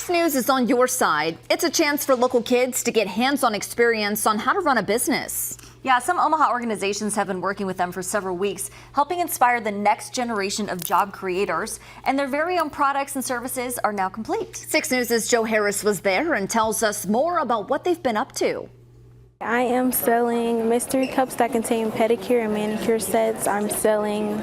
6 News is on your side. It's a chance for local kids to get hands-on experience on how to run a business. Yeah, some Omaha organizations have been working with them for several weeks, helping inspire the next generation of job creators. And their very own products and services are now complete. 6 News' Joe Harris was there and tells us more about what they've been up to. I am selling mystery cups that contain pedicure and manicure sets. I'm selling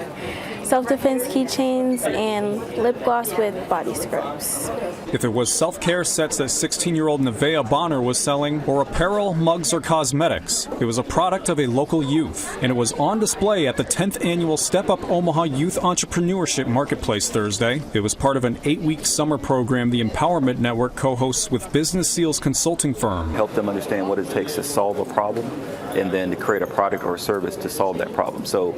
self-defense keychains and lip gloss with body scrubs. If it was self-care sets that 16-year-old Nevaeh Bonner was selling, or apparel, mugs, or cosmetics, it was a product of a local youth, and it was on display at the 10th annual Step Up Omaha Youth Entrepreneurship Marketplace Thursday. It was part of an 8-week summer program the Empowerment Network co-hosts with Business Seals consulting firm. Help them understand what it takes to solve a problem and then to create a product or a service to solve that problem. So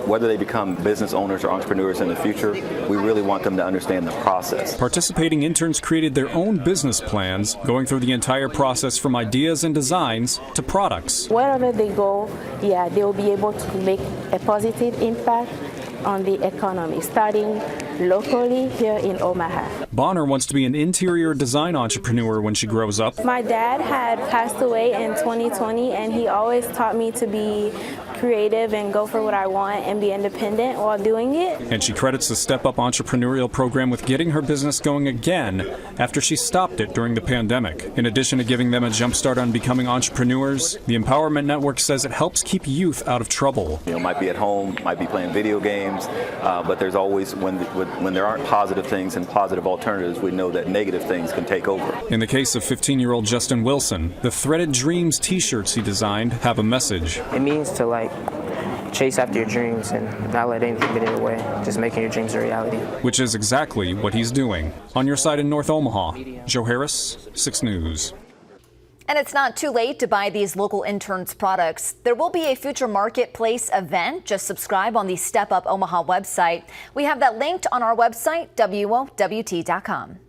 whether they become business owners or entrepreneurs in the future, we really want them to understand the process. Participating interns created their own business plans, going through the entire process from ideas and designs to products. Wherever they go, they will be able to make a positive impact on the economy, starting locally here in Omaha. Bonner wants to be an interior design entrepreneur when she grows up. My dad had passed away in 2020, and he always taught me to be creative and go for what I want and be independent while doing it. And she credits the Step Up Entrepreneurial program with getting her business going again after she stopped it during the pandemic. In addition to giving them a jump start on becoming entrepreneurs, the Empowerment Network says it helps keep youth out of trouble. Might be at home, might be playing video games, but there's always, when there aren't positive things and positive alternatives, we know that negative things can take over. In the case of 15-year-old Justin Wilson, the Threaded Dreams t-shirts he designed have a message. It means to chase after your dreams and not let anything get in your way, just making your dreams a reality. Which is exactly what he's doing. On your side in North Omaha, Joe Harris, 6 News. And it's not too late to buy these local interns' products. There will be a future marketplace event. Just subscribe on the Step Up Omaha website. We have that linked on our website, WOWT.com.